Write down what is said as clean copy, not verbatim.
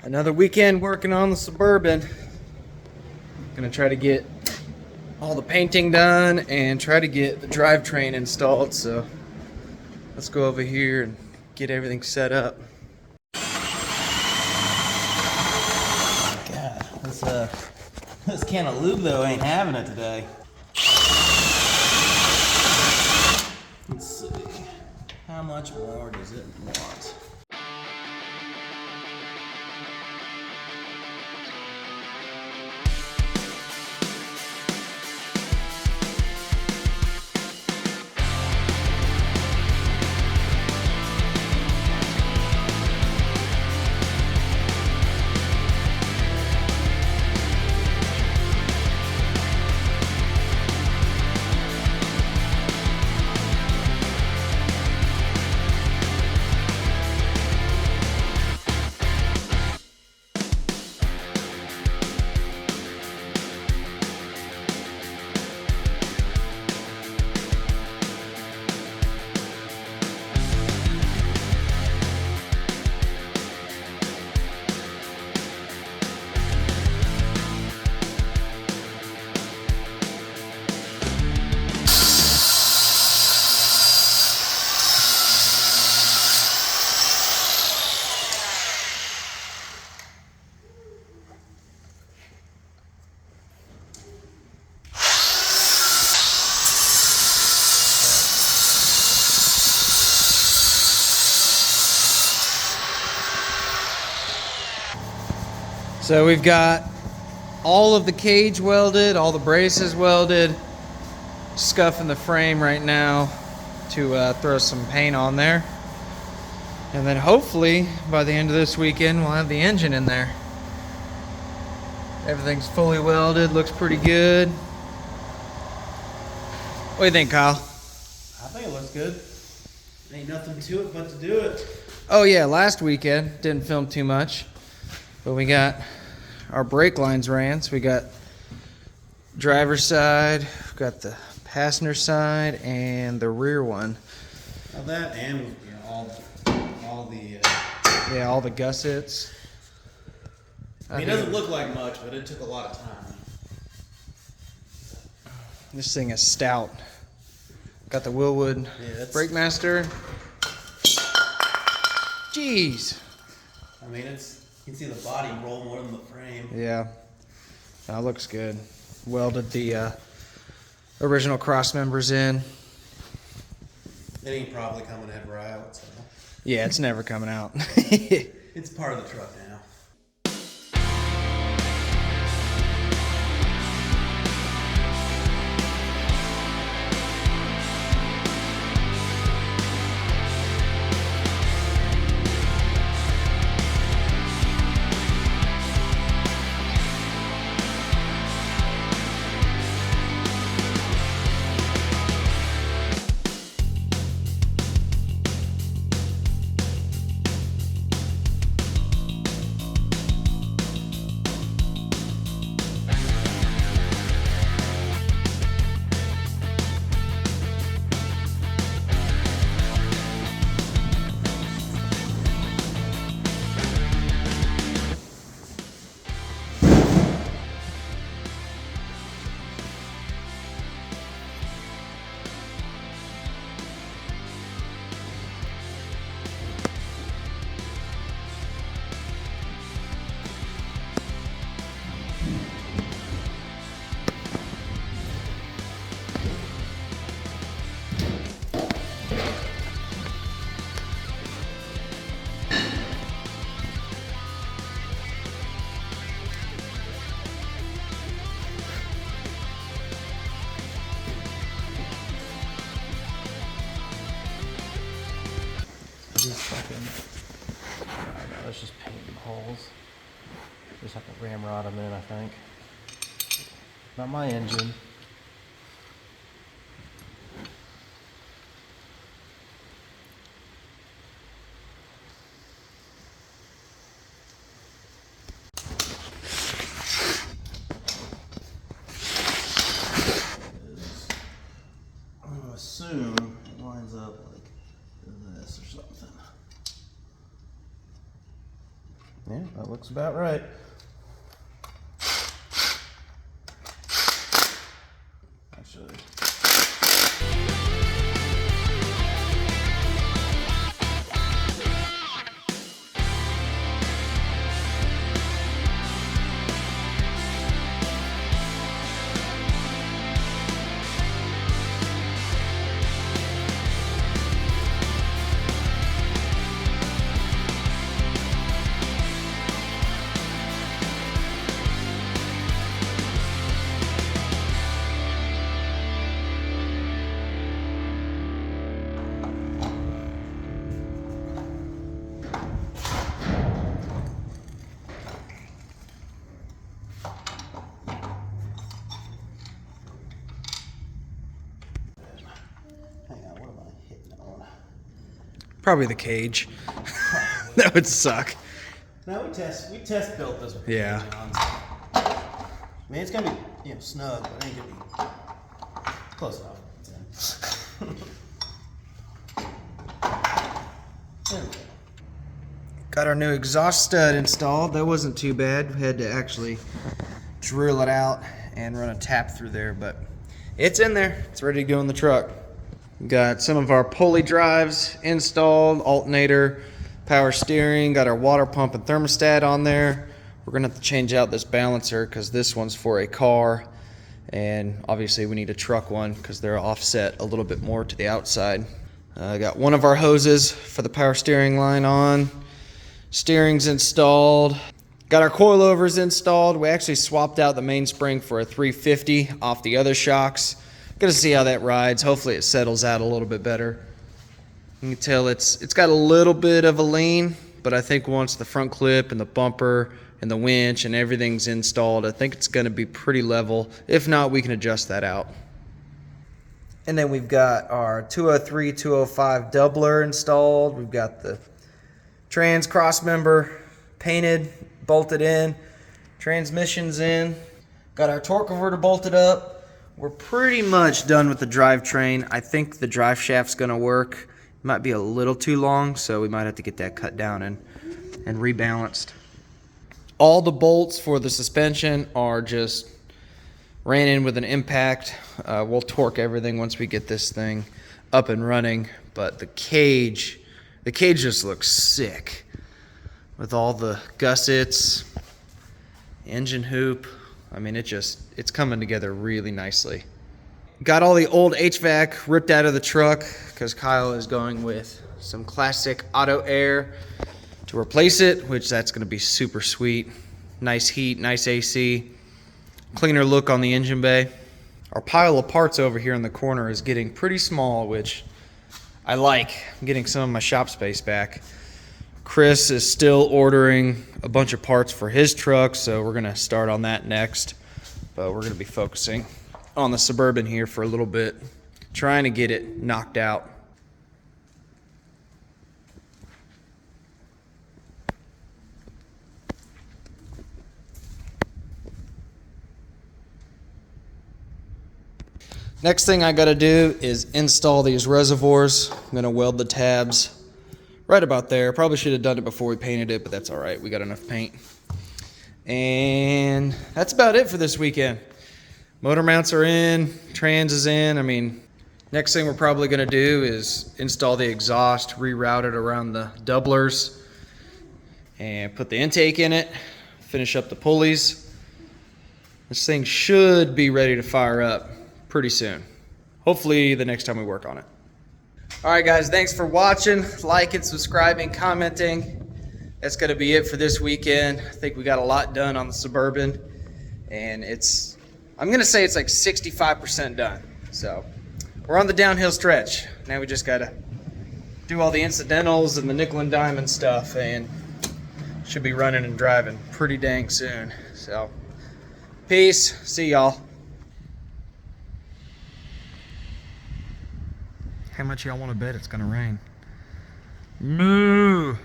Another weekend working on the Suburban. Gonna try to get all the painting done and try to get the drivetrain installed. So let's go over here and get everything set up. God, this can of lube though ain't having it today. Let's see. How much more does it want? So we've got all of the cage welded, all the braces welded, scuffing the frame right now to throw some paint on there. And then hopefully by the end of this weekend we'll have the engine in there. Everything's fully welded, looks pretty good. What do you think, Kyle? I think it looks good. Ain't nothing to it but to do it. Oh yeah, last weekend didn't film too much, but we got our brake lines ran. So we got driver's side, we've got the passenger side, and the rear one. Now that and all the. Yeah, all the gussets. I mean, it doesn't look like much, but it took a lot of time. This thing is stout. Got the Willwood Brake Master. Jeez. I mean, you can see the body roll more than the frame. Yeah, that looks good. Welded the original cross members in. It ain't probably coming ever out, so. Yeah, it's never coming out. It's part of the truck now. Let's just paint the holes. Just have to ramrod them in, I think. Not my engine. I'm gonna assume it lines up like this or something. Yeah, that looks about right. Actually. Hang on, what am I hitting on? Probably the cage. That would suck. No, we test built this. Yeah. I mean, it's gonna be snug, but it ain't gonna be close enough. There we go. Got our new exhaust stud installed. That wasn't too bad. We had to actually drill it out and run a tap through there, but it's in there. It's ready to go in the truck. Got some of our pulley drives installed, alternator, power steering, got our water pump and thermostat on there. We're gonna have to change out this balancer because this one's for a car, and obviously we need a truck one because they're offset a little bit more to the outside. Got one of our hoses for the power steering line on. Steering's installed. Got our coilovers installed. We actually swapped out the mainspring for a 350 off the other shocks. Gonna see how that rides. Hopefully it settles out a little bit better. You can tell it's got a little bit of a lean, but I think once the front clip and the bumper and the winch and everything's installed, I think it's gonna be pretty level. If not, we can adjust that out. And then we've got our 203, 205 doubler installed. We've got the trans cross member painted, bolted in, transmissions in. Got our torque converter bolted up. We're pretty much done with the drivetrain. I think the drive shaft's gonna work. It might be a little too long, so we might have to get that cut down and rebalanced. All the bolts for the suspension are just ran in with an impact. We'll torque everything once we get this thing up and running, but the cage just looks sick with all the gussets, engine hoop. I mean, it's coming together really nicely. Got all the old HVAC ripped out of the truck because Kyle is going with some classic auto air to replace it, which that's going to be super sweet. Nice heat, nice AC, cleaner look on the engine bay. Our pile of parts over here in the corner is getting pretty small, which I like. I'm getting some of my shop space back. Chris is still ordering a bunch of parts for his truck, so we're gonna start on that next. But we're gonna be focusing on the Suburban here for a little bit, trying to get it knocked out. Next thing I gotta do is install these reservoirs. I'm gonna weld the tabs right about there. Probably should have done it before we painted it, but that's all right. We got enough paint. And that's about it for this weekend. Motor mounts are in, trans is in. I mean, next thing we're probably gonna do is install the exhaust, reroute it around the doublers, and put the intake in it, finish up the pulleys. This thing should be ready to fire up pretty soon. Hopefully the next time we work on it. All right, guys, thanks for watching, liking, subscribing, commenting. That's gonna be it for this weekend. I think we got a lot done on the Suburban, and I'm gonna say it's like 65% done. So we're on the downhill stretch. Now we just gotta do all the incidentals and the nickel and diamond stuff, and should be running and driving pretty dang soon. So peace, see y'all. How much y'all want to bet it's gonna rain? Moo!